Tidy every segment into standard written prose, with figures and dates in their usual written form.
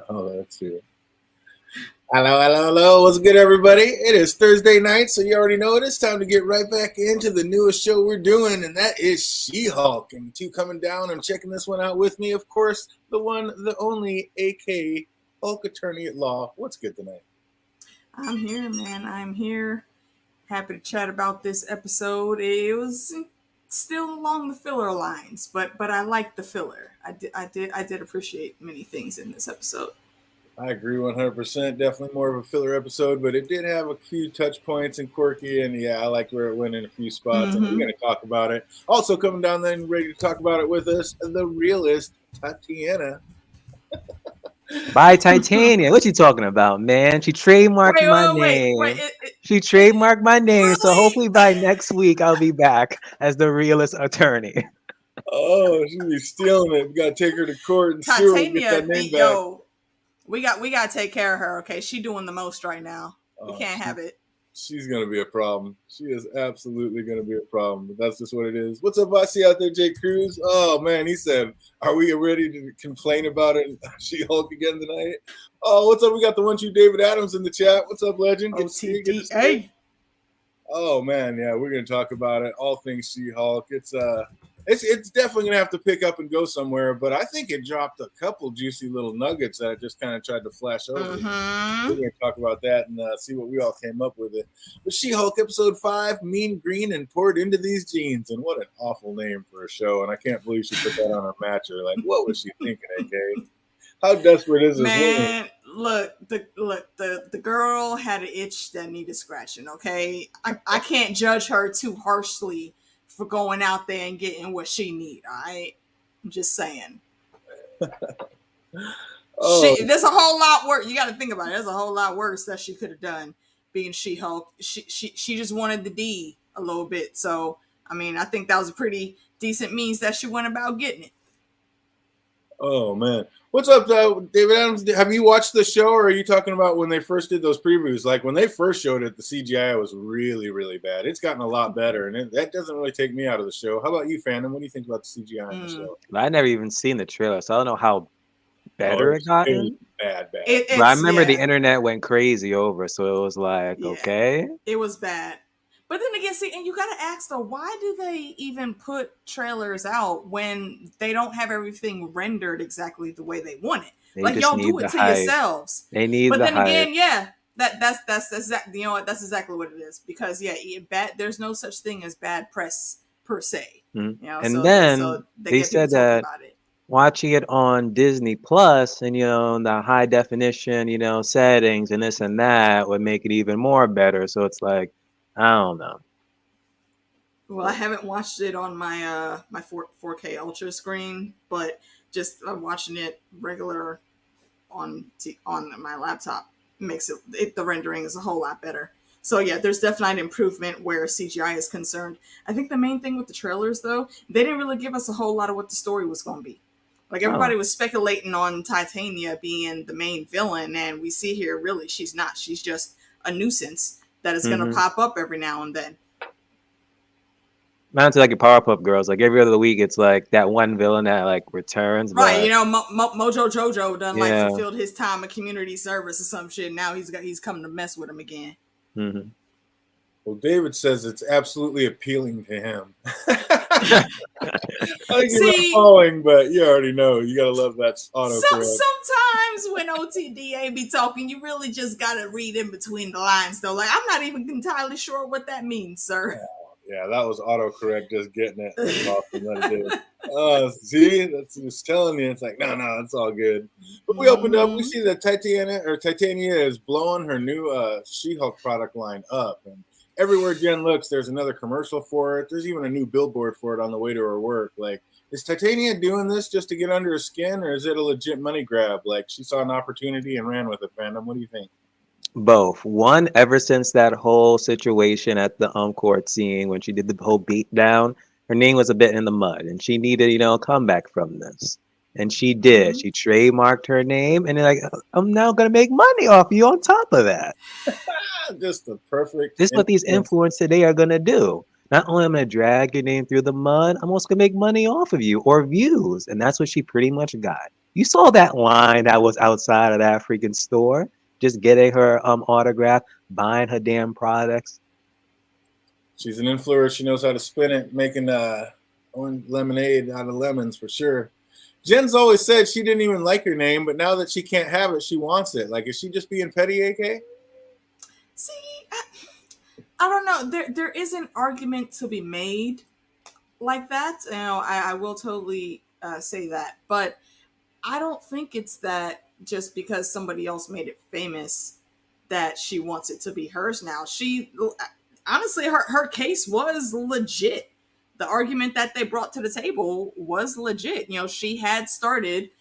Oh, that's it. Hello, hello, hello. What's good, everybody? It is Thursday night, so you already know it. It's time to get right back into the newest show we're doing, and that is She-Hulk. And two coming down and checking this one out with me, of course, the one, the only, AK Hulk Attorney at Law. What's good tonight? I'm here, man. I'm here. Happy to chat about this episode. It was still along the filler lines, but I liked the filler. I did appreciate many things in this episode. I agree 100%. Definitely more of a filler episode, but it did have a few touch points and quirky, and yeah, I like where it went in a few spots, and we're Mm-hmm. going to talk about it. Also coming down then, ready to talk about it with us, the realist, Tatiana. By Titania. What you talking about, man? She trademarked Wait, my wait, wait, wait. name. She trademarked my name. So Really? hopefully by next week I'll be back as the realist attorney. Oh, she'll be stealing it. We got to take her to court and sue her to get that Titania, name back. yo, we got to take care of her. Okay, she doing the most right now. We Oh, can't have it. she's going to be a problem. She is absolutely going to be a problem. But that's just what it is. What's up, I see out there, Jay Cruz? Oh, man, he said, are we ready to complain about it? She-Hulk again tonight? Oh, what's up? We got the 1-2 David Adams in the chat. What's up, legend? Good to see you. Good to see you. Oh, man, yeah, we're going to talk about it. All things She-Hulk. It's definitely gonna have to pick up and go somewhere, but I think it dropped a couple juicy little nuggets that I just kind of tried to flash over. Mm-hmm. We're gonna talk about that and see what we all came up with it. But She-Hulk episode 5, Mean Green and Poured Into These Jeans, and what an awful name for a show! And I can't believe she put that on her matcher. Like, what was she thinking, AK? How desperate is this Man, look, the girl had an itch that needed scratching. Okay, I can't judge her too harshly for going out there and getting what she need. All right, I'm just saying. Oh, There's a whole lot worse. You got to think about it. There's a whole lot worse that she could have done being She-Hulk. She just wanted the D a little bit. So I mean, I think that was a pretty decent means that she went about getting it. oh man. What's up, David Adams? Have you watched the show, or are you talking about when they first did those previews? Like when they first showed it, the CGI was really, really bad. It's gotten a lot better, and that doesn't really take me out of the show. How about you, fandom? What do you think about the CGI in the show? I never even seen the trailer, so I don't know how better it It gotten. was bad. But I remember the internet went crazy over, so it was like, okay. It was bad. But then again, see, and you got to ask though, why do they even put trailers out when they don't have everything rendered exactly the way they want it? Like y'all do it to yourselves. They need but the then hype. Again, yeah, that's exactly, you know what, that's exactly what it is. Because yeah, there's no such thing as bad press per se. Mm-hmm. You know, and so, then so they said that about it. Watching it on Disney Plus and the high definition settings and this and that would make it even more better. So it's like, I don't know. Well, I haven't watched it on my my 4K Ultra screen, but just watching it regular on my laptop makes it the rendering is a whole lot better. So yeah, there's definitely an improvement where CGI is concerned. I think the main thing with the trailers though, they didn't really give us a whole lot of what the story was going to be. Like everybody was speculating on Titania being the main villain, and we see here really she's not. She's just a nuisance that is going to pop up every now and then. Not like a Powerpuff Girls. Like every other week, it's like that one villain that like returns. Right, Mojo Jojo done like fulfilled his time of community service or some shit. Now he's coming to mess with him again. Mm-hmm. Well, David says it's absolutely appealing to him. I think you're following, but you already know. You gotta love that autocorrect. Sometimes when OTDA be talking, you really just gotta read in between the lines, though. Like I'm not even entirely sure what that means, sir. Yeah, that was autocorrect, just getting it. That's awesome. That did. See, that's just telling you. It's like, no, it's all good. But we opened up. We see that Titania is blowing her new She-Hulk product line up, and everywhere Jen looks, there's another commercial for it. There's even a new billboard for it on the way to her work. Like, is Titania doing this just to get under her skin, or is it a legit money grab? Like, she saw an opportunity and ran with it, fandom. What do you think? Both. One, ever since that whole situation at the court scene when she did the whole beat down, her name was a bit in the mud, and she needed, a comeback from this. And she did. She trademarked her name, and like, I'm now gonna make money off you on top of that. Just the perfect. This is what these influencers today are gonna do. Not only am I gonna drag your name through the mud, I'm also gonna make money off of you or views, and that's what she pretty much got. You saw that line that was outside of that freaking store, just getting her autograph, buying her damn products. She's an influencer. She knows how to spin it, making orange lemonade out of lemons for sure. Jen's always said she didn't even like her name, but now that she can't have it, she wants it. Like, is she just being petty, AK? See, I don't know. There is an argument to be made like that. You know, I will totally say that, but I don't think it's that just because somebody else made it famous that she wants it to be hers now. She honestly, her case was legit. The argument that they brought to the table was legit. You know, she had started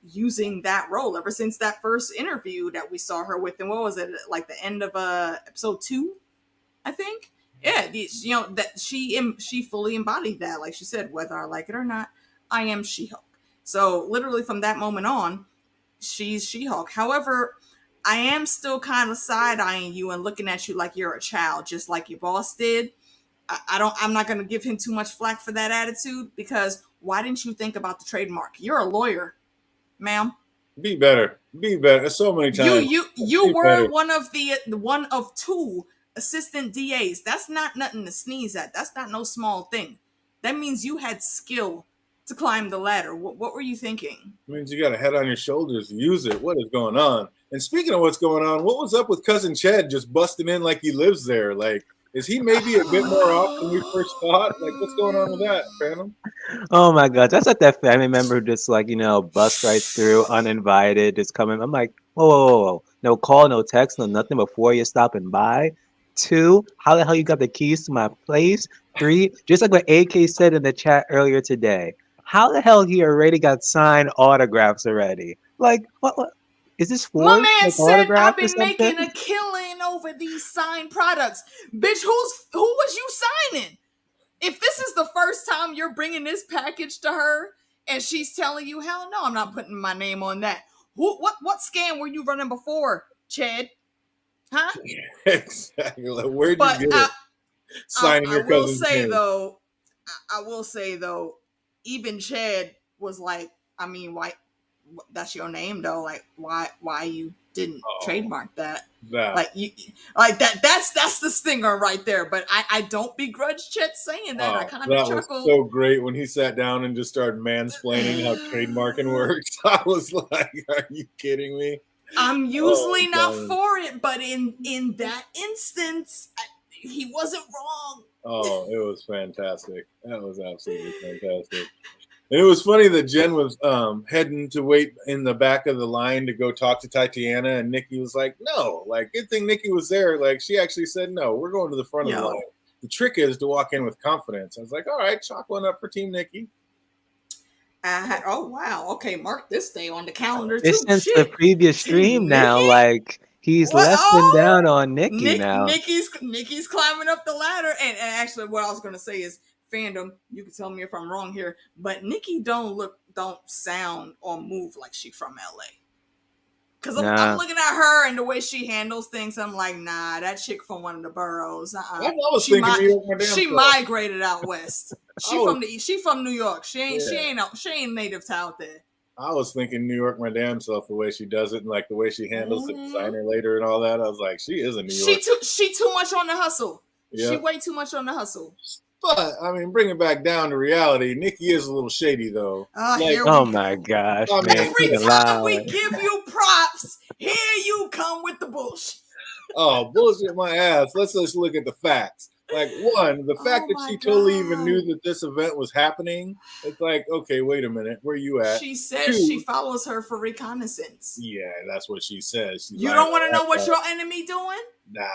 using that role ever since that first interview that we saw her with. And what was it, like the end of episode 2, I think? Yeah, you know, that she fully embodied that. Like she said, whether I like it or not, I am She-Hulk. So literally from that moment on, she's She-Hulk. However, I am still kind of side-eyeing you and looking at you like you're a child, just like your boss did. I'm not going to give him too much flack for that attitude, because why didn't you think about the trademark? You're a lawyer, ma'am. Be better. Be better. So many times. You Be better. were one of 2 assistant DAs. That's not nothing to sneeze at. That's not no small thing. That means you had skill to climb the ladder. What were you thinking? It means you got a head on your shoulders. Use it. What is going on? And speaking of what's going on, what was up with cousin Ched just busting in like he lives there? Like, is he maybe a bit more off than we first thought? Like, what's going on with that, Phantom? Oh my god, that's like that family member who just like, bust right through, uninvited, just coming. I'm like, whoa, whoa, whoa, whoa. No call, no text, no nothing before you're stopping by. 2, how the hell you got the keys to my place? 3, just like what AK said in the chat earlier today. How the hell he already got signed autographs already? Like, what is this My forged man like said autographs I've or been something? making a killing over these signed products. Bitch, who was you signing? If this is the first time you're bringing this package to her and she's telling you, hell no, I'm not putting my name on that. What scam were you running before, Chad? Huh? Exactly. Like, where'd you But get it? Signing I your will cousin's say name. though, I will say though, even Chad was like, I mean, why? That's your name though. Like, why you didn't Oh, trademark that? that. Like you, like that. That's the stinger right there. But I don't begrudge Chet saying that. I Oh, kind of that was chuckled. so great when he sat down and just started mansplaining how trademarking works. I was like, are you kidding me? I'm Oh, usually not God. for it, but in that instance, he wasn't wrong. Oh, it was fantastic. That was absolutely fantastic. And it was funny that Jen was heading to wait in the back of the line to go talk to Tatiana, and Nikki was like, no. Like, good thing Nikki was there. Like, she actually said, no, we're going to the front of the line. Yo, The trick is to walk in with confidence. I was like, all right, chalk one up for Team Nikki. oh wow, okay, mark this day on the calendar It's too. since the Shit, previous stream Team now, Nikki. like he's What? less than Oh, down on Nikki now. Nikki's climbing up the ladder. And actually, what I was gonna say is, fandom. You can tell me if I'm wrong here, but Nikki don't sound or move like she from LA. Cause I'm Nah. looking at her and the way she handles things. I'm like, nah, that chick from one of the boroughs. I was thinking New York, my damn She self. migrated out west. I was, She from New York. yeah. She ain't native to out there. I was thinking New York, my damn self, the way she does it and like the way she handles the Mm-hmm. designer later and all that. I was like, she is a New York. She too much on the hustle. Yeah. She way too much on the hustle. But I mean, bring it back down to reality. Nikki is a little shady though. Like, Oh my gosh, I man. mean, every Freaking time we loud. give you props, here you come with the bullshit. oh, bullshit my ass. Let's just look at the facts. Like, one, the fact that she totally even knew that this event was happening, it's like, okay, wait a minute, where you at? She says 2, she follows her for reconnaissance. yeah, that's what she says. She's You like, don't want to know "Oh, what your enemy doing? nah.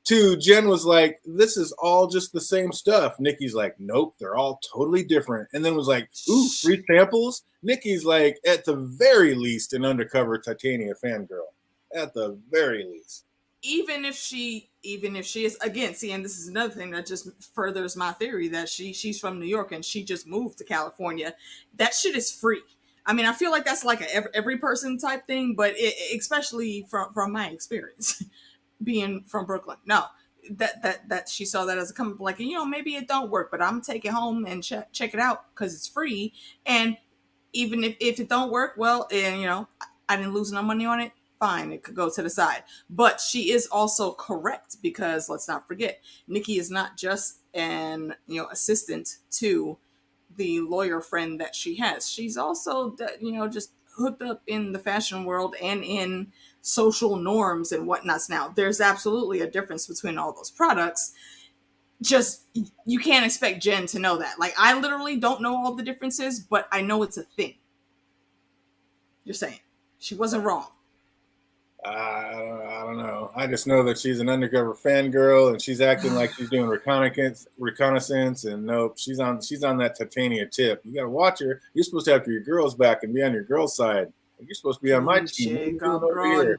2, Jen was like, this is all just the same stuff. Nikki's like, nope, they're all totally different. And then was like, ooh, free samples? Nikki's like, at the very least, an undercover Titania fangirl. At the very least. Even if she is, again, see, and this is another thing that just furthers my theory that she's from New York and she just moved to California. That shit is free. I mean, I feel like that's like a every person type thing, but especially from my experience being from Brooklyn. No, that she saw that as a come like, maybe it don't work, but I'm gonna take it home and check it out because it's free. And even if it don't work, well, and I didn't lose no money on it. Fine, it could go to the side. But she is also correct, because let's not forget, Nikki is not just an assistant to the lawyer friend that she has. She's also just hooked up in the fashion world and in social norms and whatnots. Now, there's absolutely a difference between all those products. Just, you can't expect Jen to know that. Like, I literally don't know all the differences, but I know it's a thing. You're saying she wasn't wrong. I don't know. I just know that she's an undercover fangirl, and she's acting like she's doing reconnaissance, and nope, she's on that Titania tip. You gotta watch her. You're supposed to have your girls back and be on your girls' side. You're supposed to be on my team. What are you doing over here?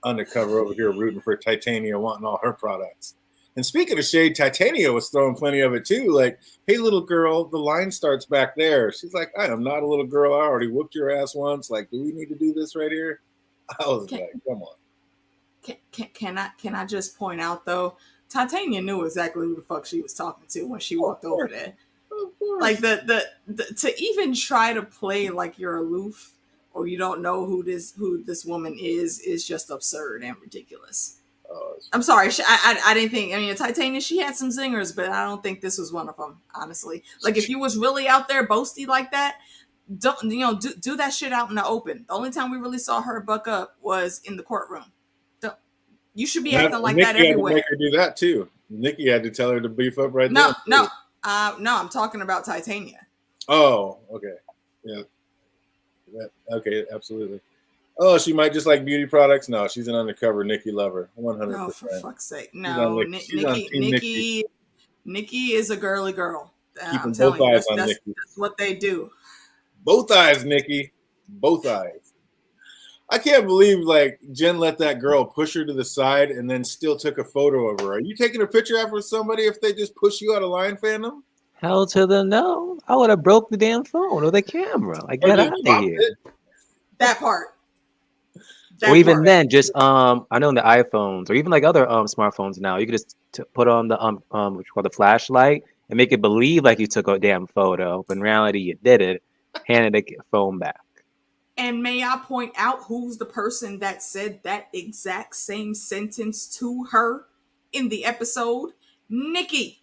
Undercover over here, rooting for Titania, wanting all her products. And speaking of shade, Titania was throwing plenty of it too. Like, hey, little girl, the line starts back there. She's like, I am not a little girl. I already whooped your ass once. Like, do we need to do this right here? I was like, come on. Can I just point out though, Titania knew exactly who the fuck she was talking to when she walked over there. Of course. Like the to even try to play like you're aloof or you don't know who this woman is just absurd and ridiculous. I'm sorry, I didn't think. I mean, Titania, she had some zingers, but I don't think this was one of them. Honestly, like if you was really out there boasty like that, don't do that shit out in the open. The only time we really saw her buck up was in the courtroom. You should be acting like that everywhere. Nikki had to make her do that too. Nikki had to tell her to beef up right there. No, I'm talking about Titania. Oh, okay, yeah, okay, absolutely. Oh, she might just like beauty products. No, she's an undercover Nikki lover, 100%. No, for fuck's sake, no. Nikki is a girly girl. I'm telling you, that's what they do. Both eyes, Nikki. Both eyes. I can't believe like Jen let that girl push her to the side and then still took a photo of her. Are you taking a picture after somebody if they just push you out of line, fandom? Hell to the no. I would have broke the damn phone or the camera. Like, get out of here. That part. Or even then, just I know in the iPhones or even like other smartphones now, you could just put on the what you call the flashlight and make it believe like you took a damn photo, but in reality you did it. Handed the phone back. And may I point out who's the person that said that exact same sentence to her in the episode? Nikki.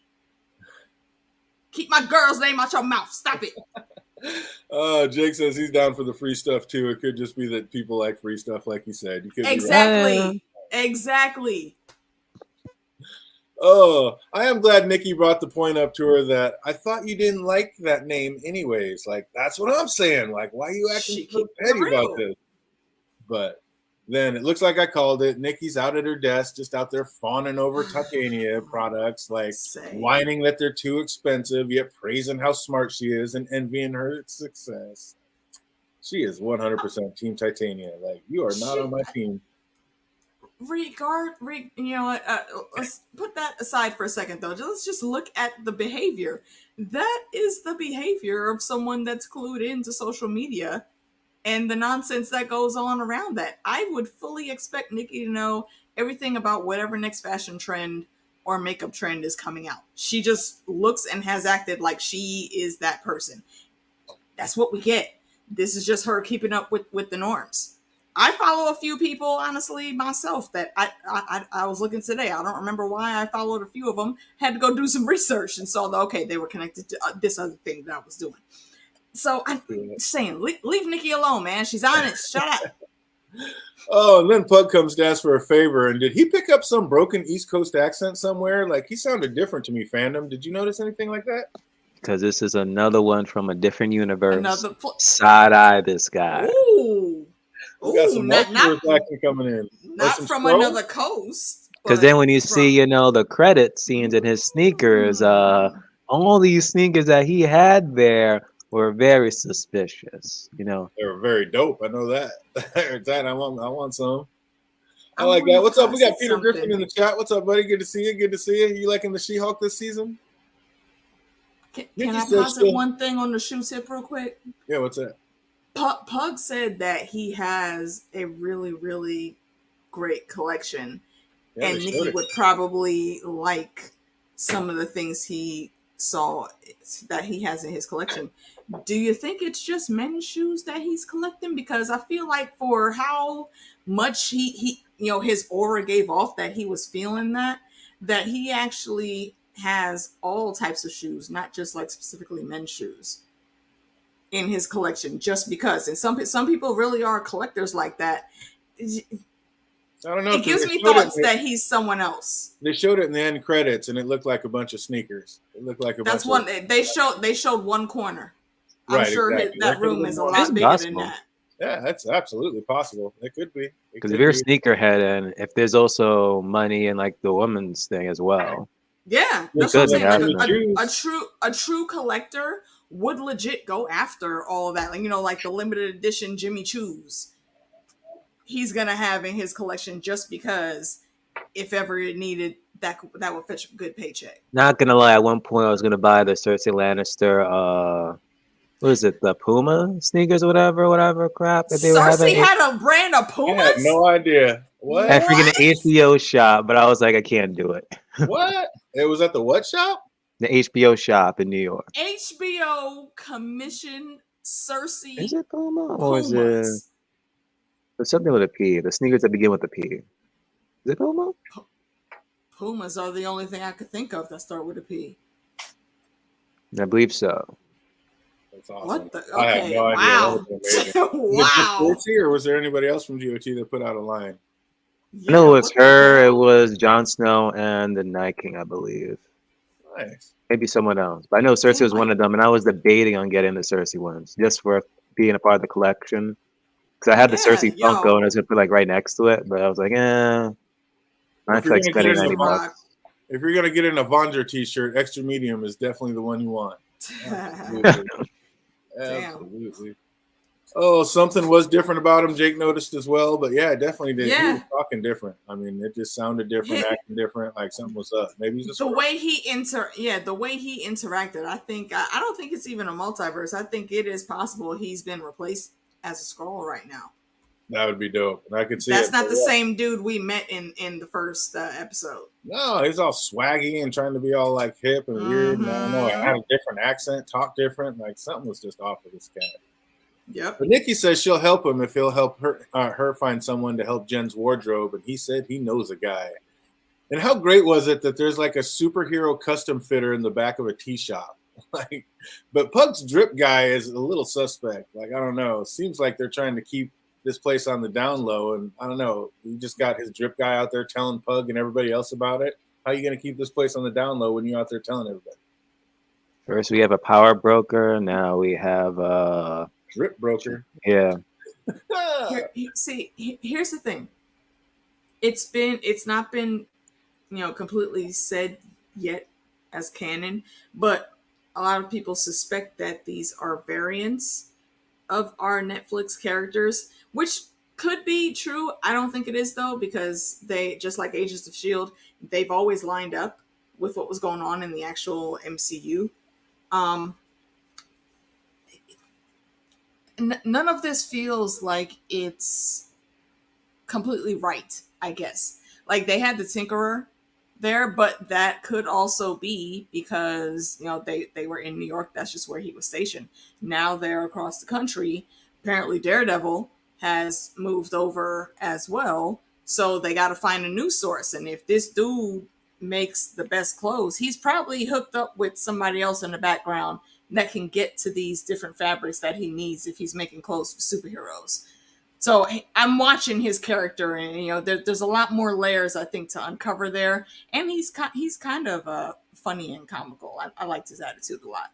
Keep my girl's name out your mouth. Stop it. Jake says he's down for the free stuff too. It could just be that people like free stuff, like he said. You could exactly. Exactly. Oh, I am glad Nikki brought the point up to her that I thought you didn't like that name anyways. Like, that's what I'm saying. Like, why are you acting so petty about this? But then it looks like I called it. Nikki's out at her desk, just out there fawning over Titania products, like whining that they're too expensive, yet praising how smart she is and envying her success. She is 100% Team Titania. Like, you are not on my team. Let's put that aside for a second though. Let's just look at the behavior. That is the behavior of someone that's clued into social media and the nonsense that goes on around that. I would fully expect Nikki to know everything about whatever next fashion trend or makeup trend is coming out. She just looks and has acted like she is that person. That's what we get. This is just her keeping up with the norms. I follow a few people, honestly, myself, that I was looking today. I don't remember why I followed a few of them. Had to go do some research and saw that, okay, they were connected to this other thing that I was doing. So I'm saying, leave Nikki alone, man. She's honest. Shut up. Oh, and then Pug comes to ask for a favor. And did he pick up some broken East Coast accent somewhere? Like, he sounded different to me, fandom. Did you notice anything like that? Because this is another one from a different universe. Side-eye this guy. Ooh. We got some multiverse action coming in. Not from another coast. Because then when you see, the credit scenes in his sneakers, all these sneakers that he had there were very suspicious, They were very dope. I know that. I want some. I like that. What's up? We got Peter Griffin in the chat. What's up, buddy? Good to see you. Good to see you. You liking the She-Hulk this season? Can I posit one thing on the shoe tip real quick? Yeah, what's that? Pug said that he has a really, really great collection, and Nikki would probably like some of the things he saw that he has in his collection. Do you think it's just men's shoes that he's collecting? Because I feel like for how much he his aura gave off that he was feeling that he actually has all types of shoes, not just like specifically men's shoes in his collection, just because. And some people really are collectors like that. I don't know. It 'Cause gives they me showed it- thoughts that he's someone else. They showed it in the end credits, and it looked like a bunch of sneakers. It looked like a That's bunch one of, they showed one corner. I'm Right, sure exactly. that That could've room been is a more. lot It's bigger than possible. that. Yeah, that's absolutely possible. It could be. It Because could if you're a be. sneakerhead and if there's also money in like the woman's thing as well, Yeah, it that's what I'm could be saying. Like happening. a true collector would legit go after all of that. Like like the limited edition Jimmy Choos. He's gonna have in his collection just because if ever it needed that would fetch a good paycheck. Not gonna lie, at one point I was gonna buy the Cersei Lannister what is it, the Puma sneakers or whatever crap that they were Cersei having. had a brand of I Pumas. had no idea. What? I freaking HBO shop, but I was like, I can't do it. What? It was at the what shop? The HBO shop in New York. HBO commissioned Cersei Is it Puma or is it Pumas. there's something with a P? The sneakers that begin with a P. Is it Puma? Pumas are the only thing I could think of that start with a P. I believe so. That's awesome. What the? I had Okay, no idea. wow, That was amazing. wow. Was it just GOT, or was there anybody else from GOT that put out a line? I know it was what the her, it hell? was Jon Snow, and the Night King, I believe. Nice. Maybe someone else. But I know Cersei was one of them, and I was debating on getting the Cersei ones just for being a part of the collection. Because I had the Yeah, Cersei Funko, and I yo, was going to put like right next to it, but I was like, I If feel you're like gonna spending get in 90 a bucks. rock. if you're gonna get in a Vondra t-shirt, extra medium is definitely the one you want. Absolutely. Damn. Absolutely. Oh, something was different about him. Jake noticed as well, but yeah, definitely did. He Yeah. was talking different. I mean, it just sounded different, Yeah. acting different, like something was up. Maybe he's a The squirrel. way he interacted, I don't think it's even a multiverse. I think it is possible he's been replaced as a Skrull right now. That would be dope. And I could see That's it. not the Yeah. same dude we met in the first episode. No, he's all swaggy and trying to be all like hip and weird. And I don't know. I had a different accent, talk different. Like something was just off with this cat. Yep. But Nikki says she'll help him if he'll help her find someone to help Jen's wardrobe. And he said he knows a guy. And how great was it that there's like a superhero custom fitter in the back of a tea shop? Like, but Pug's drip guy is a little suspect. Like, I don't know. It seems like they're trying to keep this place on the down low. And I don't know. He just got his drip guy out there telling Pug and everybody else about it. How are you going to keep this place on the down low when you're out there telling everybody? First, we have a power broker. Now we have, Drip broker. yeah. Here's the thing. It's not been, completely said yet as canon, but a lot of people suspect that these are variants of our Netflix characters, which could be true. I don't think it is though, because they, just like Agents of S.H.I.E.L.D., they've always lined up with what was going on in the actual MCU. None of this feels like it's completely right, I guess. Like they had the Tinkerer there, but that could also be because they were in New York. That's just where he was stationed. Now they're across the country. Apparently Daredevil has moved over as well, so they got to find a new source. And if this dude makes the best clothes, he's probably hooked up with somebody else in the background that can get to these different fabrics that he needs if he's making clothes for superheroes. So I'm watching his character, and there's a lot more layers I think to uncover there, and he's kind of funny and comical. I liked his attitude a lot.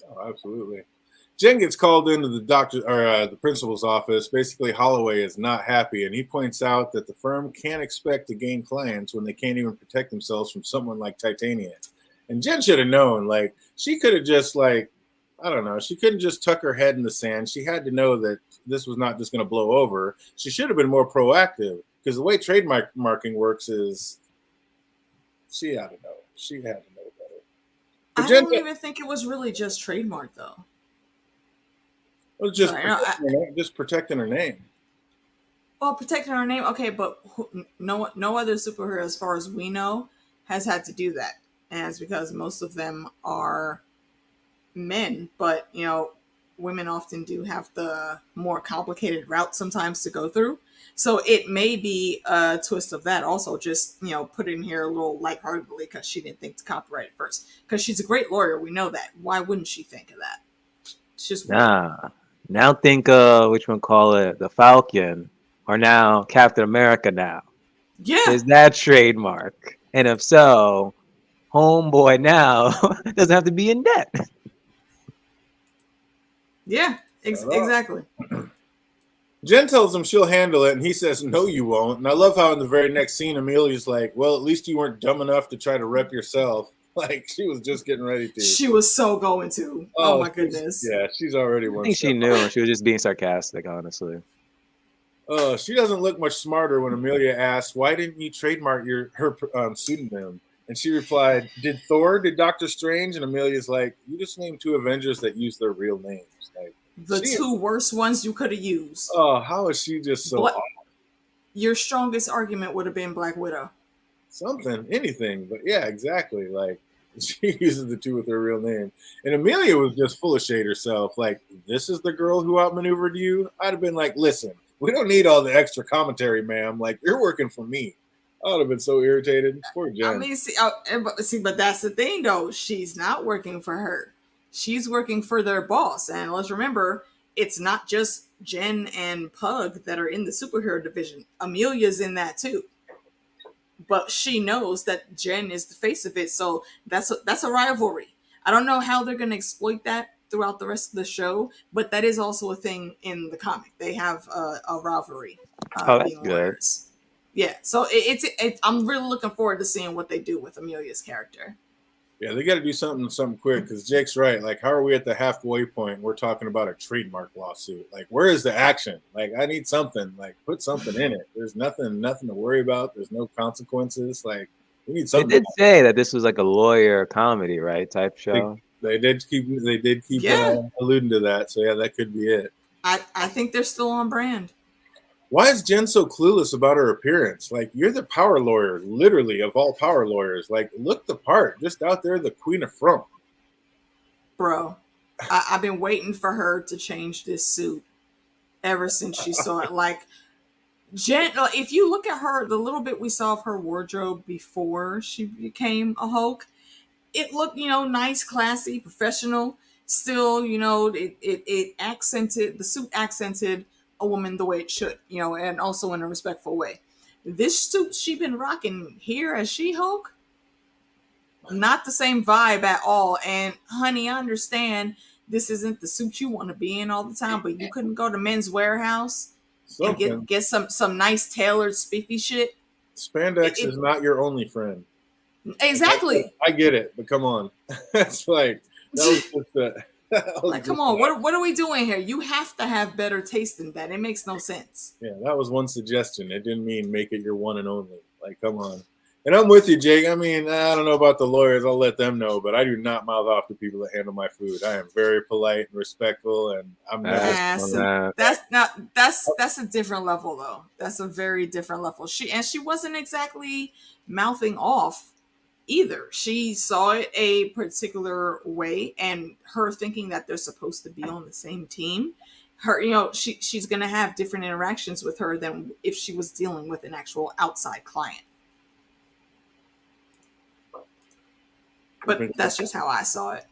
Oh, absolutely. Jen gets called into the doctor or the principal's office. Basically, Holloway is not happy, and he points out that the firm can't expect to gain clients when they can't even protect themselves from someone like Titania. And Jen should have known. Like, she could have just I don't know. She couldn't just tuck her head in the sand. She had to know that this was not just going to blow over. She should have been more proactive, because the way trademarking works is she had to know. She had to know better. But I don't even think it was really just trademark though. It was just protecting her name. Well, protecting her name, okay, but no other superhero, as far as we know, has had to do that. and it's because most of them are men. But women often do have the more complicated route sometimes to go through. So it may be a twist of that also, just put in here a little lightheartedly because she didn't think to copyright it first. Because she's a great lawyer, we know that. Why wouldn't she think of that? It's just weird. Nah. Now think which one call it the Falcon or now Captain America now. Yeah. Is that trademark? And if so, homeboy now doesn't have to be in debt. Yeah, exactly. Jen tells him she'll handle it, and he says, no, you won't. And I love how in the very next scene, Amelia's like, well, at least you weren't dumb enough to try to rep yourself. Like, she was just getting ready to. She was so going to. Oh my goodness. Yeah, she's already one. I think she knew. She was just being sarcastic, honestly. She doesn't look much smarter when Amelia asks, why didn't you trademark her pseudonym? And she replied, did Doctor Strange? And Amelia's like, you just named 2 Avengers that use their real names. Like, the 2 worst ones you could have used. Oh, how is she just so off? Your strongest argument would have been Black Widow. Something, anything. But yeah, exactly. Like, she uses the 2 with her real name. And Amelia was just full of shade herself. Like, this is the girl who outmaneuvered you? I'd have been like, listen, we don't need all the extra commentary, ma'am. Like, you're working for me. I would have been so irritated. Poor Jen. I mean, but that's the thing, though. She's not working for her. She's working for their boss. And let's remember, it's not just Jen and Pug that are in the superhero division. Amelia's in that too. But she knows that Jen is the face of it. So that's a rivalry. I don't know how they're going to exploit that throughout the rest of the show, but that is also a thing in the comic. They have a rivalry. That's good. Lawyers. Yeah, so it's I'm really looking forward to seeing what they do with Amelia's character. Yeah, they got to do something quick because Jake's right. Like, how are we at the halfway point? We're talking about a trademark lawsuit. Like, where is the action? Like, I need something. Like, put something in it. There's nothing to worry about. There's no consequences. Like, we need something. They did say that this was like a lawyer comedy, right? Type show. They did keep alluding to that. So yeah, that could be it. I think they're still on brand. Why is Jen so clueless about her appearance? Like, you're the power lawyer, literally, of all power lawyers. Like, look the part. Just out there, the queen of frump. Bro, I've been waiting for her to change this suit ever since she saw it. Like, Jen, if you look at her, the little bit we saw of her wardrobe before she became a Hulk, it looked, nice, classy, professional. Still, it accented, the suit accented a woman the way it should, and also in a respectful way. This suit she been rocking here as She-Hulk, not the same vibe at all. And honey, I understand this isn't the suit you want to be in all the time, but you couldn't go to Men's Warehouse and get some nice tailored spiffy shit. Spandex is not your only friend. Exactly. I get it, but come on. That's like, that was just like, come on, what are we doing here? You have to have better taste than that. It makes no sense. Yeah, that was one suggestion. It didn't mean make it your one and only. Like, come on. And I'm with you, Jake. I mean, I don't know about the lawyers. I'll let them know, but I do not mouth off to people that handle my food. I am very polite and respectful, and I'm not. That's a different level, though. That's a very different level. She wasn't exactly mouthing off either. She saw it a particular way, and her thinking that they're supposed to be on the same team, her, she's going to have different interactions with her than if she was dealing with an actual outside client. But that's just how I saw it.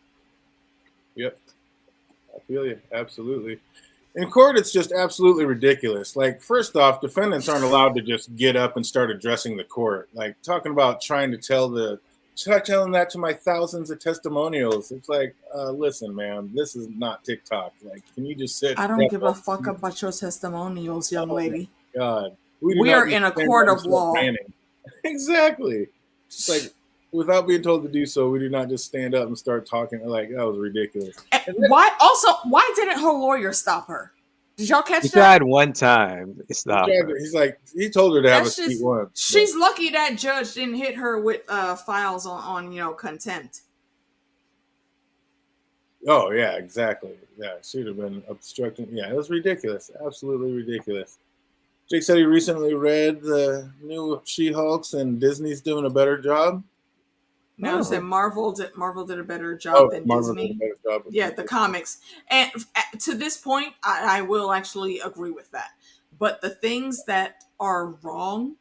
Yep. I feel you. Absolutely. In court, it's just absolutely ridiculous. Like, first off, defendants aren't allowed to just get up and start addressing the court. Like, talking about trying to try telling that to my thousands of testimonials. It's like, listen, man, this is not TikTok. Like, can you just sit? I don't give a fuck about your testimonials, young lady. God. We are in a court of law. Exactly. It's like, without being told to do so, we do not just stand up and start talking. Like, that was ridiculous. Why didn't her lawyer stop her? Did y'all catch that? He tried one time. He's like, he told her to have a seat once. She's lucky that judge didn't hit her with files on contempt. Oh, yeah, exactly. Yeah, she'd have been obstructing. Yeah, it was ridiculous. Absolutely ridiculous. Jake said he recently read the new She-Hulks and Disney's doing a better job. No, it said Oh, Marvel did a better Oh, job than Marvel did a Disney. better job with Yeah, the Disney. comics. And to this point, I will actually agree with that. But the things that are wrong,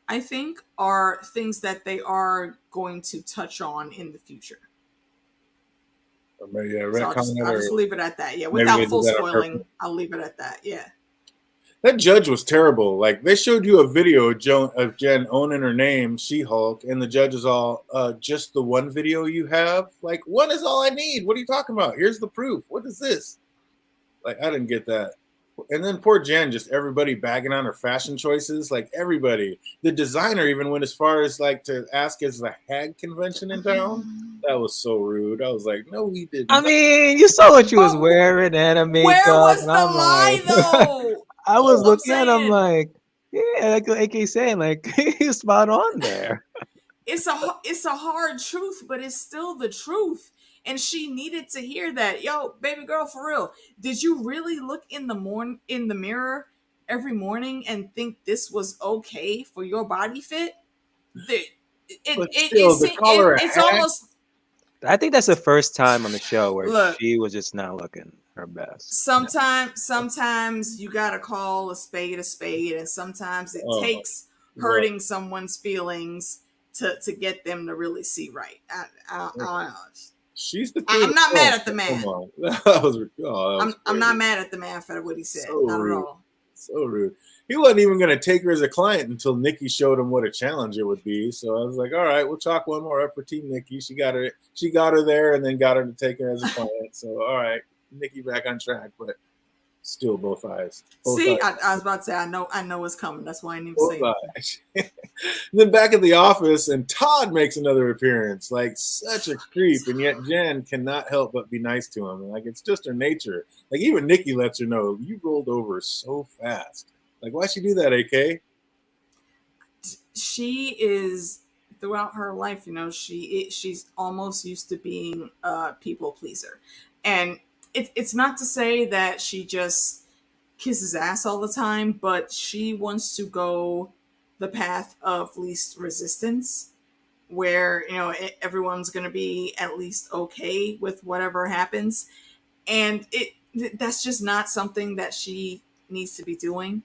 I think, are things that they are going to touch on in the future. Or maybe, yeah, So retcon it, I'll or just leave it at that. Yeah, maybe they without did full that on purpose. spoiling, I'll leave it at that. Yeah. That judge was terrible. Like they showed you a video of Jen owning her name, She-Hulk, and the judge is all, just the one video you have. Like one is all I need. What are you talking about? Here's the proof. What is this? Like I didn't get that. And then poor Jen, just everybody bagging on her fashion choices. Like everybody, the designer even went as far as like to ask is the Hag convention in town. That was so rude. I was like, no, he did I not. mean, you saw what she was But wearing and her where makeup, was and the I'm lie, like, though? I That's was what I'm looking at him saying. like, yeah, like AK saying, like he's spot on there. It's a hard truth, but it's still the truth. And she needed to hear that. Yo, baby girl, for real. Did you really look in the mirror every morning and think this was okay for your body fit? But still, to call her a It's Hag. almost I think that's the first time on the show where look. she was just not looking her best. Sometimes you gotta call a spade, and sometimes it Oh, takes look, hurting someone's feelings to get them to really see right. she's the queen I'm of not mad film. at the Come man. on, that was I'm not crazy. mad at the man for what he said. So Not at rude. all. So rude. He wasn't even going to take her as a client until Nikki showed him what a challenge it would be. So I was like, all right, we'll chalk one more up for Team Nikki. She got her there and then got her to take her as a client. So all right, Nikki back on track, but still both eyes. Both See, eyes. I was about to say I know it's coming. That's why I didn't even Both say anything. eyes. Then back at the office, and Todd makes another appearance. Like such a creep, and yet Jen cannot help but be nice to him. Like it's just her nature. Like even Nikki lets her know you rolled over so fast. Like why'd she do that, AK? She is throughout her life, she's almost used to being a people pleaser, and it's not to say that she just kisses ass all the time, but she wants to go the path of least resistance, where everyone's going to be at least okay with whatever happens, and that's just not something that she needs to be doing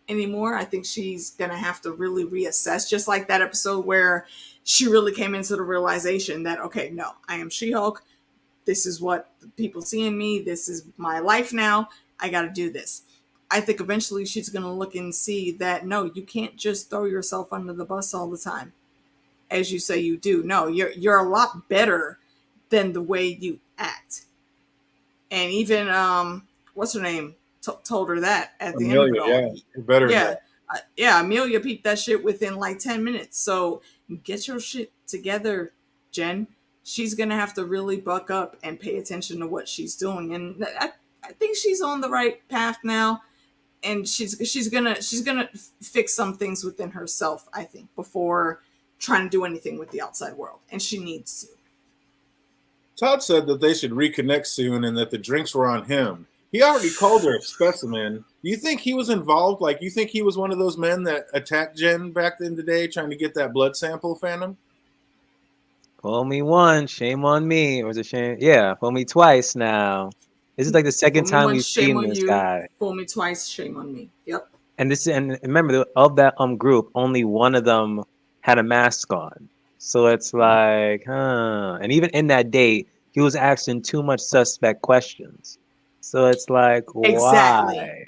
anymore. I think she's gonna have to really reassess, just like that episode where she really came into the realization that, okay, no, I am She-Hulk. This is what people see in me. This is my life now. I got to do this. I think eventually she's gonna look and see that no, you can't just throw yourself under the bus all the time, as you say you do. No, you're a lot better than the way you act. And even what's her name told her that at the end of Amelia, it all. yeah, you're better than Yeah, that. yeah. Amelia peeped that shit within like 10 minutes. So get your shit together, Jen. She's gonna have to really buck up and pay attention to what she's doing, and I think she's on the right path now. And she's gonna fix some things within herself, I think, before trying to do anything with the outside world, and she needs to. Todd said that they should reconnect soon and that the drinks were on him. He already called her a specimen. Do you think he was involved? Like, you think he was one of those men that attacked Jen back in the day trying to get that blood sample, Phantom? Fool me once, shame on me. Or was it shame? Yeah, fool me twice now. This is like the Fool second me time once, we've shame seen on this you. guy. Fool me twice, shame on me. Yep. And remember of that group, only one of them had a mask on. So it's like, huh. And even in that date, he was asking too much suspect questions. So it's like, Exactly. why?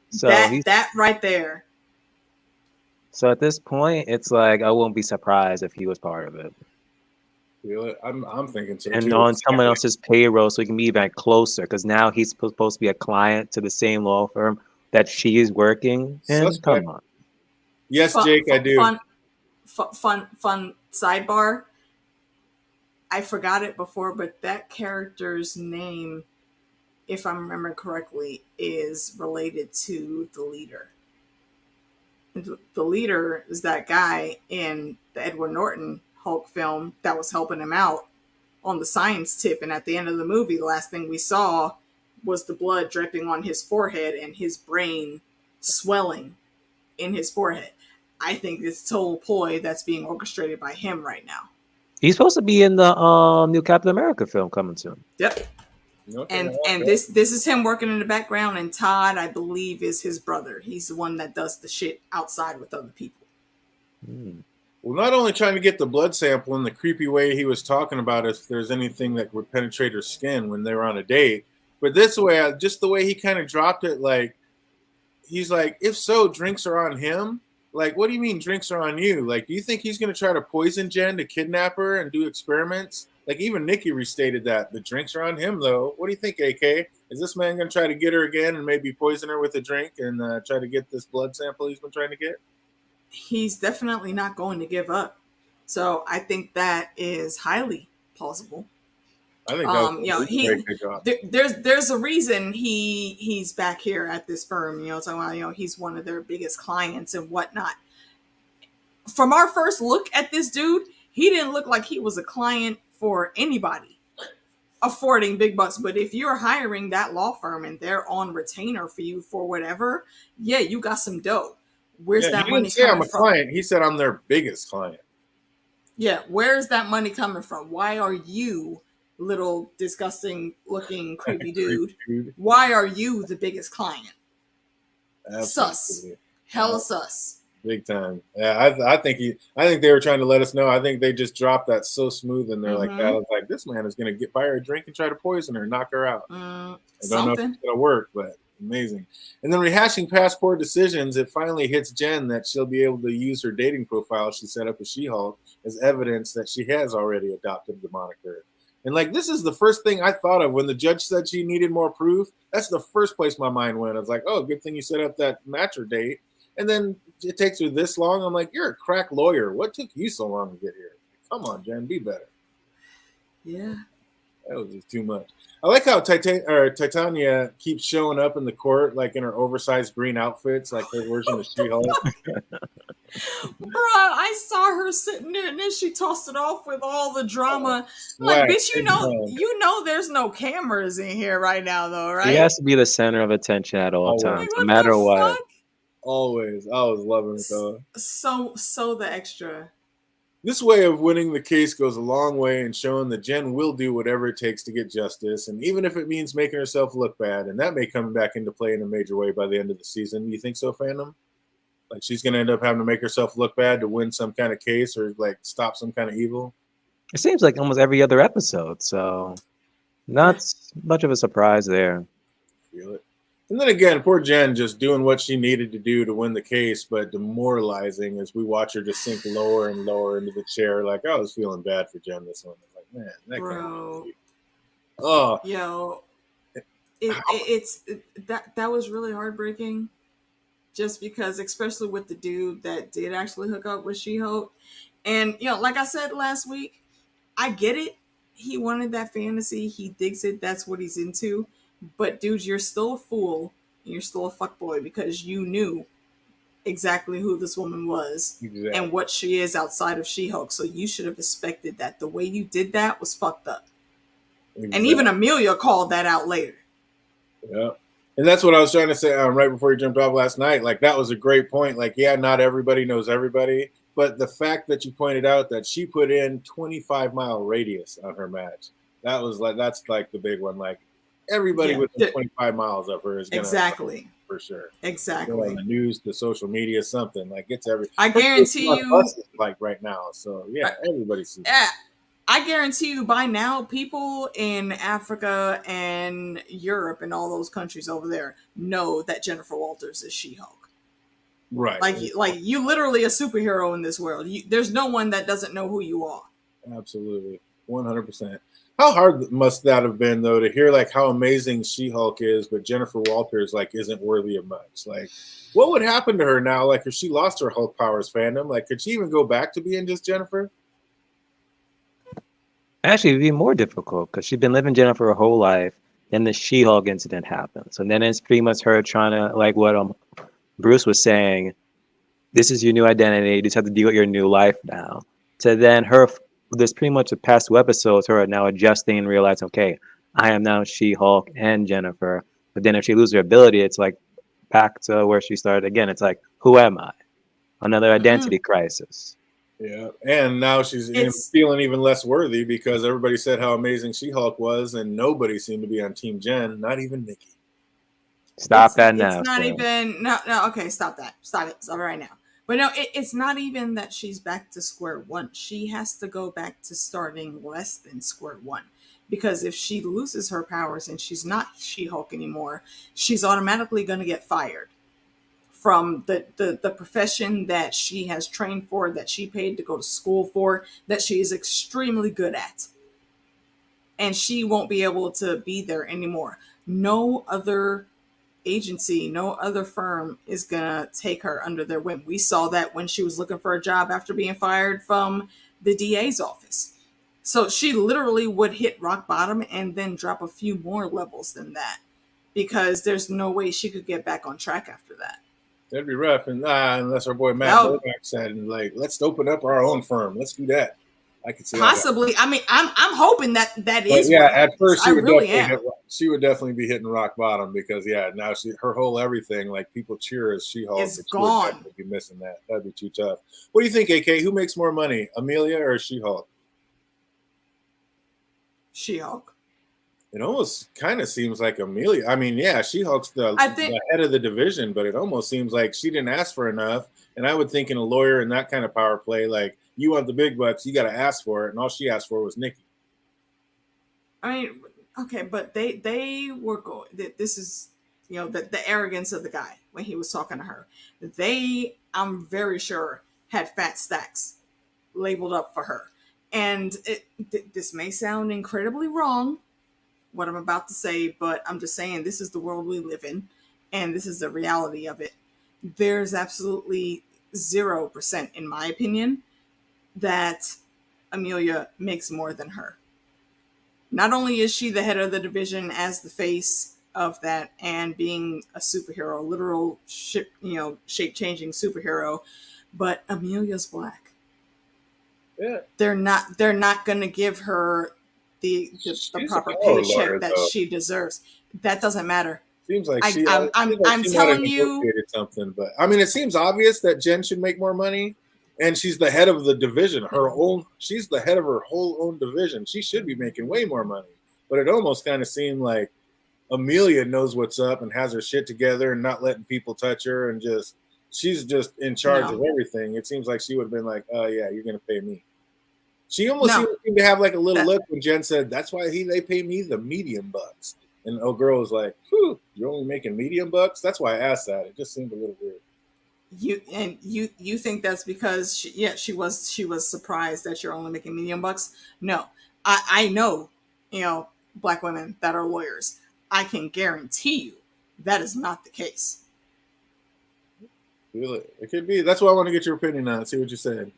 So That he's that right there. so at this point, it's like I won't be surprised if he was part of it. Feel it? I'm thinking so And too. on someone else's payroll, so he can be even closer. Because now he's supposed to be a client to the same law firm that she is working in. Suspect. Come on. Yes, Fun, Jake, I do. fun sidebar. I forgot it before, but that character's name, if I remember correctly, is related to the leader. The leader is that guy in the Edward Norton Hulk film that was helping him out on the science tip. And at the end of the movie, the last thing we saw was the blood dripping on his forehead and his brain swelling in his forehead. I think it's total ploy that's being orchestrated by him right now. He's supposed to be in the new Captain America film coming soon. Yep. Okay, And this is him working in the background, and Todd, I believe, is his brother. He's the one that does the shit outside with other people. Well, not only trying to get the blood sample in the creepy way he was talking about if there's anything that would penetrate her skin when they were on a date, but this way, just the way he kind of dropped it, like he's like, if so, drinks are on him. Like, what do you mean drinks are on you? Like, do you think he's going to try to poison Jen to kidnap her and do experiments? Like, even Nikki restated that the drinks are on him, though. What do you think, AK? Is this man going to try to get her again and maybe poison her with a drink and try to get this blood sample he's been trying to get? He's definitely not going to give up. So I think that is highly plausible. I think there's a reason he's back here at this firm. He's one of their biggest clients and whatnot. From our first look at this dude, he didn't look like he was a client for anybody affording big bucks. But if you're hiring that law firm and they're on retainer for you for whatever, yeah, you got some dough. Where's that money coming I'm a from? client. He said I'm their biggest client. Yeah, where's that money coming from? Why are you, little disgusting looking creepy dude, why are you the biggest client? Absolutely. Sus. Hella sus. Big time. Yeah, I think they were trying to let us know. I think they just dropped that so smooth in there like that. I was like, this man is gonna buy her a drink and try to poison her, knock her out. I don't know if it's gonna work, but amazing. And then rehashing past poor decisions, it finally hits Jen that she'll be able to use her dating profile she set up with She-Hulk as evidence that she has already adopted the moniker. And like, this is the first thing I thought of when the judge said she needed more proof. That's the first place my mind went. I was like, oh, good thing you set up that matcher date. And then it takes her this long. I'm like, you're a crack lawyer. What took you so long to get here? Come on, Jen, be better. Yeah. That was just too much. I like how Titania keeps showing up in the court, like in her oversized green outfits, like her version of She-Hulk. Bruh, I saw her sitting there, and then she tossed it off with all the drama. Like, bitch, you know, there's no cameras in here right now, though, right? She has to be the center of attention at all times, no matter what. Always, I was loving it though. So the extra. This way of winning the case goes a long way in showing that Jen will do whatever it takes to get justice, and even if it means making herself look bad, and that may come back into play in a major way by the end of the season. Do you think so, fandom? Like she's going to end up having to make herself look bad to win some kind of case or like stop some kind of evil? It seems like almost every other episode, so not much of a surprise there. Feel it. And then again, poor Jen just doing what she needed to do to win the case, but demoralizing as we watch her just sink lower and lower into the chair. Like, I was feeling bad for Jen this one. I was like, man, that bro. Oh, yo, that was really heartbreaking. Just because, especially with the dude that did actually hook up with She-Hulk. And, like I said last week, I get it. He wanted that fantasy. He digs it. That's what he's into. But, dude, you're still a fool. And you're still a fuckboy because you knew exactly who this woman was and what she is outside of She-Hulk. So you should have expected that. The way you did that was fucked up. And even Amelia called that out later. Yeah. And that's what I was trying to say right before you jumped off last night. Like, that was a great point. Like, yeah, not everybody knows everybody. But the fact that you pointed out that she put in 25-mile radius on her match, that's like the big one. Like, everybody within 25 miles of her is going to for sure. Exactly. On the news, the social media, something. Like, it's every. I guarantee you. Like right now. So, yeah, everybody sees it. I guarantee you by now, people in Africa and Europe and all those countries over there know that Jennifer Walters is She-Hulk. Right. Like you literally a superhero in this world. There's no one that doesn't know who you are. Absolutely. 100%. How hard must that have been, though, to hear like how amazing She-Hulk is, but Jennifer Walters like isn't worthy of much? Like, what would happen to her now? Like, if she lost her Hulk powers fandom, like, could she even go back to being just Jennifer? Actually, it'd be more difficult because she's been living Jennifer her whole life. Then the She-Hulk incident happens, and then it's pretty much her trying to, like what Bruce was saying, this is your new identity. You just have to deal with your new life now. So then there's pretty much the past 2 episodes, her now adjusting and realizing, okay, I am now She-Hulk and Jennifer. But then if she loses her ability, it's like back to where she started again. It's like, who am I? Another identity crisis. Yeah, and now she's It's feeling even less worthy because everybody said how amazing She-Hulk was, and nobody seemed to be on Team Jen, not even Nikki. Stop that it's now, not sir. even no okay, stop that. Stop it right now. But no, it's not even that she's back to square one. She has to go back to starting less than square one. Because if she loses her powers and she's not She-Hulk anymore, she's automatically going to get fired from the profession that she has trained for, that she paid to go to school for, that she is extremely good at. And she won't be able to be there anymore. No other agency, no other firm is gonna take her under their wing. We saw that when she was looking for a job after being fired from the DA's office. So she literally would hit rock bottom and then drop a few more levels than that because there's no way she could get back on track after that. That'd be rough, and unless our boy Matt That would Murdock said, like, let's open up our own firm. Let's do that. I could see that. possibly. I mean, I'm hoping that But is yeah, what at happens. first I really am. she would definitely be hitting rock bottom because now her whole everything, like people cheer as She-Hulk, Is but she would gone. definitely be missing that. That'd be too tough. What do you think, AK? Who makes more money, Amelia or She-Hulk? She-Hulk. It almost kind of seems like Amelia. I mean, yeah, She-Hulk's I think the head of the division, but it almost seems like she didn't ask for enough. And I would think in a lawyer and that kind of power play, like you want the big bucks, you got to ask for it, and all she asked for was Nikki. I mean, okay, but they were going. This is the arrogance of the guy when he was talking to her. I'm very sure, had fat stacks labeled up for her, and this may sound incredibly wrong, what I'm about to say, but I'm just saying this is the world we live in, and this is the reality of it. There's absolutely 0%, in my opinion, that Amelia makes more than her. Not only is she the head of the division as the face of that and being a superhero, a literal shape changing superhero, but Amelia's black. Yeah, They're not going to give her the she's proper a power paycheck lawyer, that though. she deserves. That doesn't matter. Seems like I'm she might have telling you, negotiated something, but I mean, it seems obvious that Jen should make more money, and she's the head of the division. She's the head of her whole own division. She should be making way more money. But it almost kind of seemed like Amelia knows what's up and has her shit together and not letting people touch her, and she's just in charge of no, everything. It seems like she would have been like, "Oh yeah, you're gonna pay me." She almost no, seemed to have like a little that lip when Jen said, "That's why they pay me the medium bucks." And old girl was like, "Whew, you're only making medium bucks." That's why I asked that. It just seemed a little weird. you think that's because she was surprised that you're only making medium bucks. No, I know, black women that are lawyers. I can guarantee you that is not the case. It could be. That's why I want to get your opinion on it, see what you said.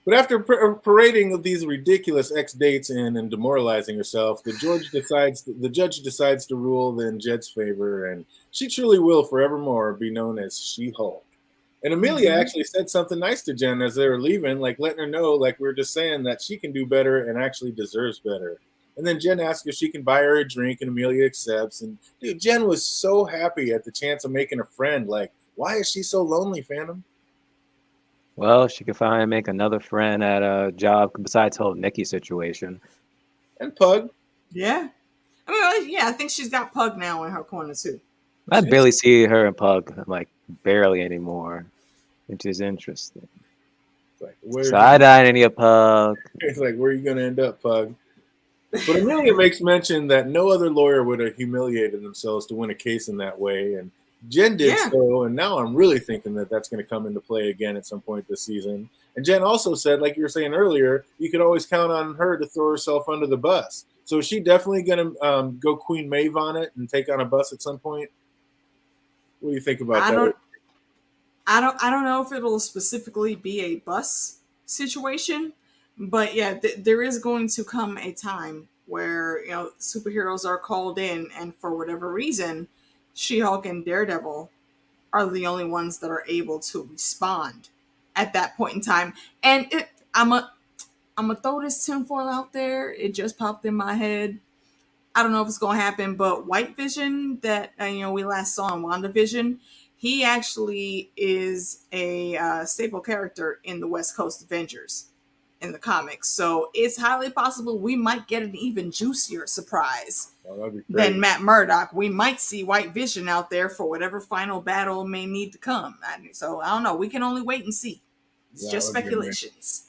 But after parading these ridiculous ex dates in and demoralizing herself, the judge decides to rule in Jed's favor, and she truly will forevermore be known as She-Hulk. And Amelia Mm-hmm. actually said something nice to Jen as they were leaving, like letting her know, like we were just saying, that she can do better and actually deserves better. And then Jen asks if she can buy her a drink, and Amelia accepts. And dude, Jen was so happy at the chance of making a friend. Like, why is she so lonely, Phantom? Well, she could finally make another friend at a job besides the whole Nikki situation. And Pug. Yeah, I think she's got Pug now in her corner too. I barely see her and Pug, like, barely anymore, which is interesting. Like, Side-eyeing any Pug. It's like, where are you going to end up, Pug? But Amelia makes mention that no other lawyer would have humiliated themselves to win a case in that way, and Jen did Yeah. so, and now I'm really thinking that that's going to come into play again at some point this season. And Jen also said, like you were saying earlier, you could always count on her to throw herself under the bus. So is she definitely going to go Queen Maeve on it and take on a bus at some point? What do you think about I that? don't I don't know if it'll specifically be a bus situation, but yeah, there is going to come a time where superheroes are called in, and for whatever reason, She-Hulk and Daredevil are the only ones that are able to respond at that point in time. And I'm gonna throw this tinfoil out there. It just popped in my head. I don't know if it's gonna happen, but White Vision that we last saw in WandaVision, he actually is a staple character in the West Coast Avengers in the comics. So it's highly possible we might get an even juicier surprise than Matt Murdock. We might see White Vision out there for whatever final battle may need to come. So I don't know. We can only wait and see. It's just speculations.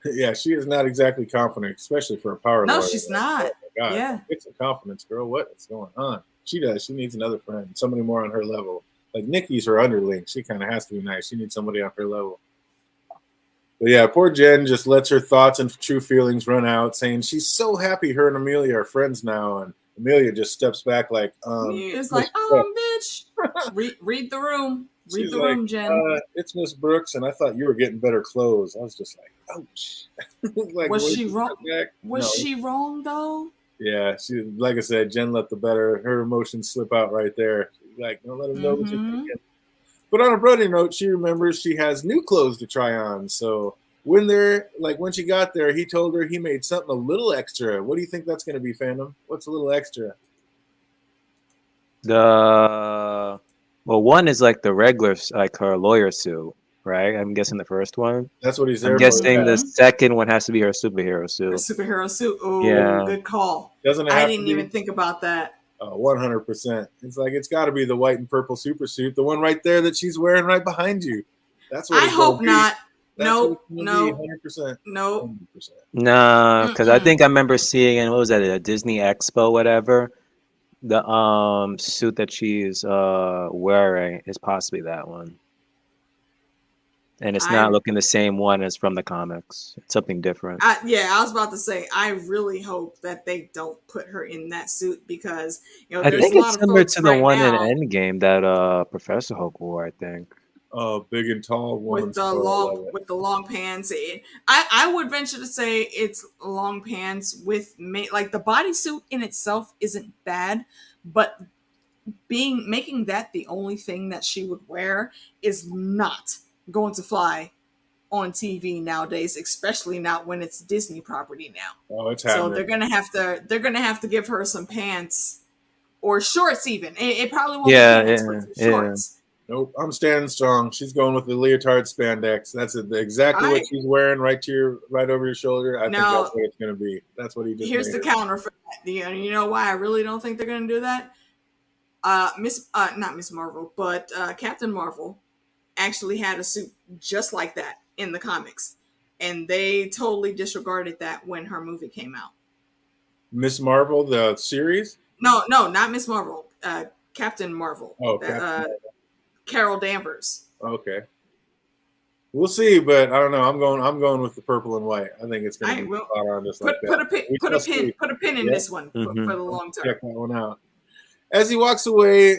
Yeah, she is not exactly confident, especially for a power. No, she's not. Oh my God. Yeah, get some confidence, girl. What is going on? She does. She needs another friend, somebody more on her level. Like Nikki's her underling. She kind of has to be nice. She needs somebody on her level. But yeah, poor Jen just lets her thoughts and true feelings run out, saying she's so happy her and Amelia are friends now. And Amelia just steps back like, It's like, bitch, read the room. Read the room, Jen. It's Miss Brooks, and I thought you were getting better clothes. I was just like, ouch. Like, was she wrong? Was she wrong though? Yeah, she, like I said, Jen let her emotions slip out right there. She's like, don't let him know what you're thinking. But on a brighter note, she remembers she has new clothes to try on. So when she got there, he told her he made something a little extra. What do you think that's going to be, fandom? What's a little extra? One is like the regular, like her lawyer suit, right? I'm guessing the first one. That's what he's there for. I'm guessing the second one has to be her superhero suit. Her superhero suit. Oh, yeah. Good call. I didn't even think about that. 100%. It's like it's got to be the white and purple super suit, the one right there that she's wearing right behind you. That's what I hope not. No. 100%. No. Nah, because I think I remember seeing in, what was that, a Disney Expo, whatever. The suit that she's wearing is possibly that one. And it's not looking the same one as from the comics. It's something different. I was about to say, I really hope that they don't put her in that suit because, I think it's similar to the one in Endgame that Professor Hulk wore, I think. Big and tall one. With the long pants. I would venture to say it's long pants with, like, the bodysuit in itself isn't bad, but making that the only thing that she would wear is not going to fly on TV nowadays, especially not when it's Disney property now. Oh, it's happening. So they're gonna have to give her some pants or shorts even. It probably won't be pants, but shorts. Nope, I'm standing strong. She's going with the leotard spandex. That's exactly what she's wearing, right over your shoulder. I think that's what it's going to be. That's what he just. Here's the counter for that. You know why I really don't think they're going to do that? Not Miss Marvel, but Captain Marvel actually had a suit just like that in the comics, and they totally disregarded that when her movie came out. Miss Marvel, the series? No, not Miss Marvel. Captain Marvel. Oh, Captain Marvel. Carol Danvers. Okay, we'll see, but I don't know. I'm going with the purple and white. I think it's going to be spot on just like that. Put a pin in this one for the long term. Check that one out. As he walks away,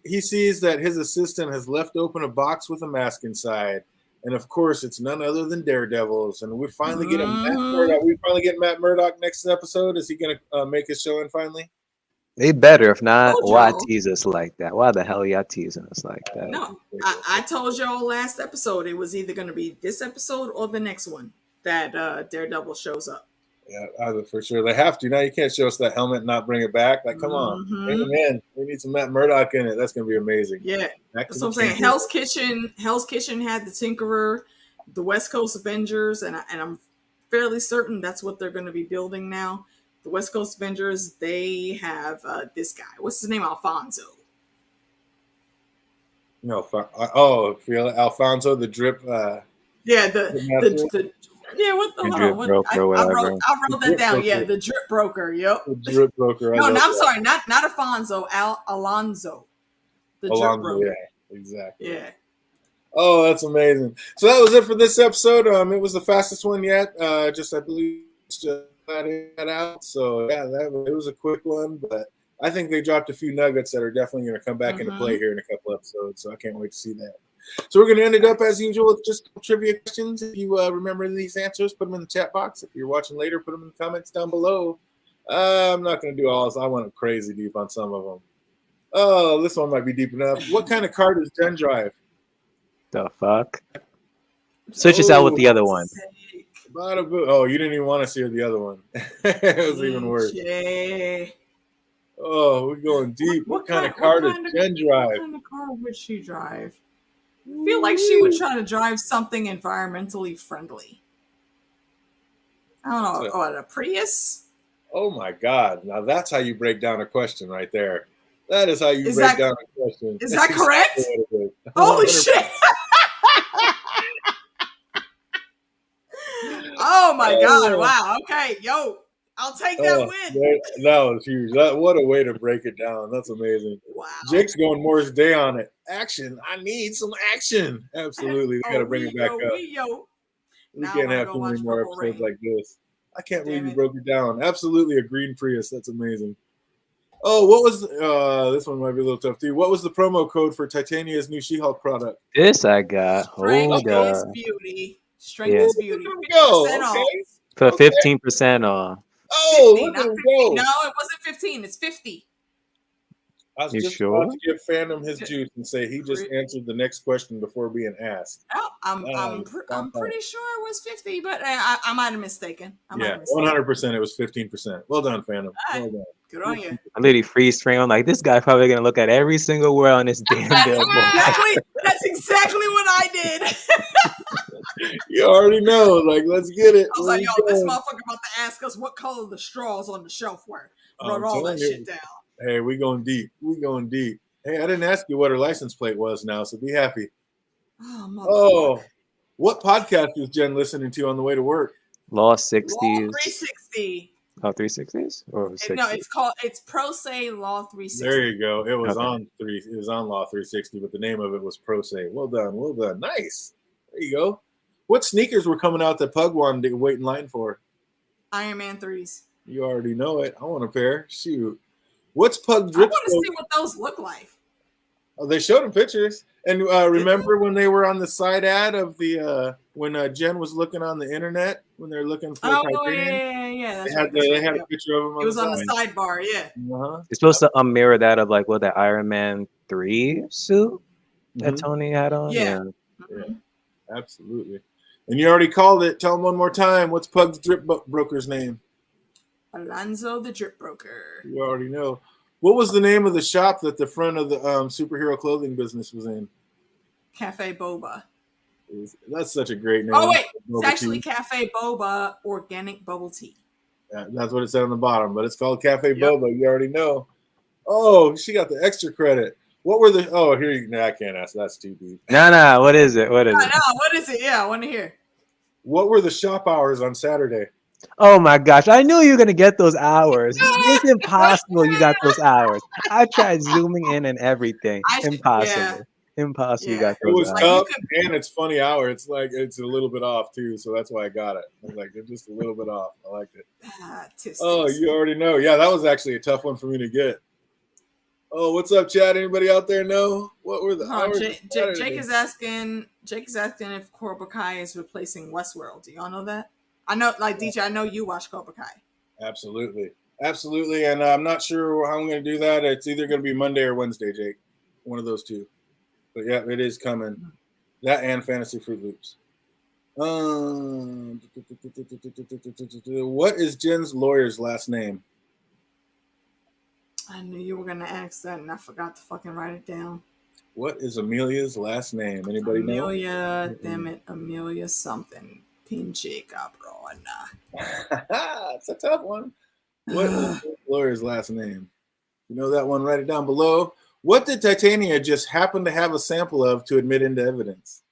he sees that his assistant has left open a box with a mask inside, and of course, it's none other than Daredevil's. And we're finally getting Matt Murdock. We finally get Matt Murdock next episode. Is he going to make his showing finally? They better. If not, why tease us like that? Why the hell y'all teasing us like that? No, I told y'all last episode it was either going to be this episode or the next one that Daredevil shows up. Yeah, for sure. They have to. Now you can't show us that helmet and not bring it back. Like, come on. Bring him in. We need some Matt Murdock in it. That's going to be amazing. Yeah. That's what I'm saying. Hell's Kitchen had the Tinkerer, the West Coast Avengers, and I'm fairly certain that's what they're going to be building now. The West Coast Avengers, they have this guy. What's his name? Alfonso. No, Alfonso, the drip. Yeah, the what I wrote that down. Yeah, the drip broker. Yep. The drip broker. No, I'm sorry, not Alfonso. Alonzo. The drip broker. Yeah, exactly. Yeah. Oh, that's amazing. So that was it for this episode. It was the fastest one yet. I believe just that out. So yeah, it was a quick one, but I think they dropped a few nuggets that are definitely going to come back into play here in a couple episodes. So I can't wait to see that. So we're going to end it up as usual with just trivia questions. If you remember these answers, put them in the chat box. If you're watching later, put them in the comments down below. I'm not going to do all this. I went crazy deep on some of them. Oh, this one might be deep enough. What kind of car does Jen drive? The fuck? Switch us out with the other one. Oh, you didn't even want to see the other one. It was even worse. Oh, we're going deep. What kind of car does Jen drive? What kind of car would she drive? I feel like she would try to drive something environmentally friendly. I don't know. What, a Prius? Oh my God! Now that's how you break down a question right there. That is how you break down a question. Is that correct? Holy shit! Oh my God! Wow. Okay, yo, I'll take that win. That was huge. What a way to break it down. That's amazing. Wow. Jake's going Morris Day on it. Action. I need some action. Absolutely. We got to bring it back up. We can't have too many more episodes like this. I can't believe you broke it down. Absolutely a green Prius. That's amazing. Oh, what was this one might be a little tough too. What was the promo code for Titania's new She-Hulk product? This I got. Strength is beauty. Strength is beauty. Go. Okay. For 15% off. Oh, look at him go. No, it wasn't 15. It's 50. I was just about to give Phantom his juice and say he just answered the next question before being asked. Oh, I'm pretty sure it was 50, but I might have mistaken. 100%. It was 15%. Well done, Phantom. Well done. Good on you. I literally freeze frame. I'm like, this guy probably gonna look at every single word on this damn billboard. That's exactly what I did. You already know. Like, let's get it. I was like, yo, this motherfucker about to ask us what color the straws on the shelf were. Wrote all that shit down. Hey, we going deep. We going deep. Hey, I didn't ask you what her license plate was now, so be happy. Oh, what podcast was Jen listening to on the way to work? Law 60s. Law 360. Oh, 360s? Or 60s? No, it's Pro Se Law 360. There you go. It was on Law 360, but the name of it was Pro Se. Well done. Well done. Nice. There you go. What sneakers were coming out that Pug wanted to wait in line for? Iron Man 3s. You already know it. I want a pair. Shoot. What's Pug drip? I want to see what those look like. Oh, they showed him pictures. And remember when they were on the side ad of the when Jen was looking on the internet when they're looking for Titanium? Yeah. They had a picture of him. It was on the sidebar. Yeah. Uh-huh. It's supposed to mirror that of like what that Iron Man 3 suit that Tony had on. Yeah. Absolutely. And you already called it. Tell him one more time. What's Pug's drip broker's name? Alonzo the Drip Broker. You already know. What was the name of the shop that the front of the superhero clothing business was in? Cafe Boba. That's such a great name. Oh, wait. It's actually Cafe Boba Organic Bubble Tea. That's what it said on the bottom, but it's called Cafe Boba. You already know. Oh, she got the extra credit. What were the... Oh, here you... I can't ask. That's too deep. No. What is it? What is it? What is it? Yeah, I want to hear. What were the shop hours on Saturday? Oh my gosh, I knew you were going to get those hours. It's impossible you got those hours. I tried zooming in and everything. Impossible. Impossible you got those hours. It was tough and it's funny hour. It's like it's a little bit off too, so that's why I got it. I was like, it's just a little bit off. I liked it. Oh, you already know. Yeah, that was actually a tough one for me to get. Oh, what's up, Chad? Anybody out there know? What were the hours? Jake is asking if Cobra Kai is replacing Westworld. Do y'all know that? I know, like DJ, I know you watch Cobra Kai. Absolutely. And I'm not sure how I'm going to do that. It's either going to be Monday or Wednesday, Jake. One of those two. But yeah, it is coming. That and Fantasy Fruit Loops. What is Jen's lawyer's last name? I knew you were going to ask that, and I forgot to fucking write it down. What is Amelia's last name? Anybody know? Amelia, damn it, Amelia something. Pinche cabrona. It's a tough one. What is the lawyer's last name? You know that one? Write it down below. What did Titania just happen to have a sample of to admit into evidence?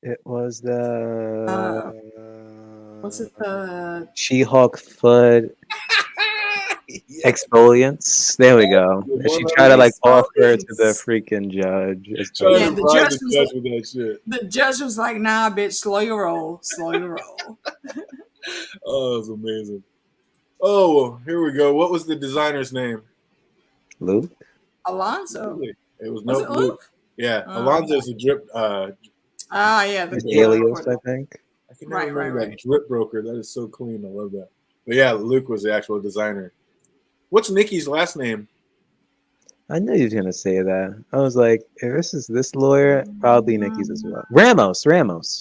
It was the... was it the... She-Hulk foot exfoliants? There we go. And she tried to like offer to the freaking judge. The judge was like, nah, bitch, slow your roll. Slow your roll. Oh, it was amazing. Oh, here we go. What was the designer's name? Luke? Alonzo. It was Luke. Yeah, Alonzo's the drip. The alias, I think. I can never remember that drip broker. That is so clean. I love that. But yeah, Luke was the actual designer. What's Nikki's last name? I knew you were gonna say that. I was like, if this is this lawyer, probably Nikki's as well. Ramos.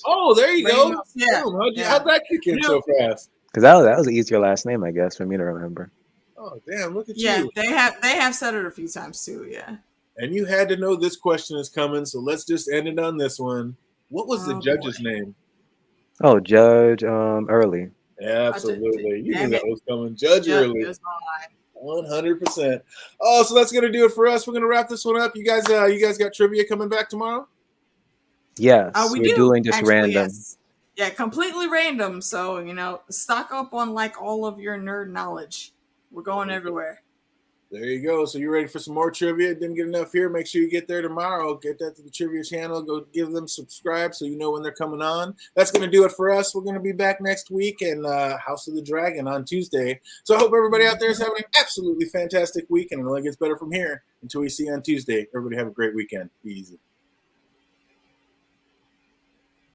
Oh, there you go. Yeah. How'd that kick in so fast? Because that was an easier last name, I guess, for me to remember. Oh, damn, look at Yeah, you. they have said it a few times too. Yeah. And you had to know this question is coming, so let's just end it on this one. What was the Oh boy. judge's name? Oh, Judge Early. Absolutely. You knew Damn that it. was coming. Judge Yep, Early. it was mine. 100%. Oh, so that's gonna do it for us. We're gonna wrap this one up. You guys got trivia coming back tomorrow? Yes, We we're do doing just actually, random. yes. Yeah, completely random. So stock up on like all of your nerd knowledge. We're going everywhere. There you go. So you're ready for some more trivia? Didn't get enough here. Make sure you get there tomorrow. Get that to the trivia channel. Go give them subscribe so you know when they're coming on. That's going to do it for us. We're going to be back next week in House of the Dragon on Tuesday. So I hope everybody out there is having an absolutely fantastic week, and it only gets better from here until we see you on Tuesday. Everybody have a great weekend. Be easy.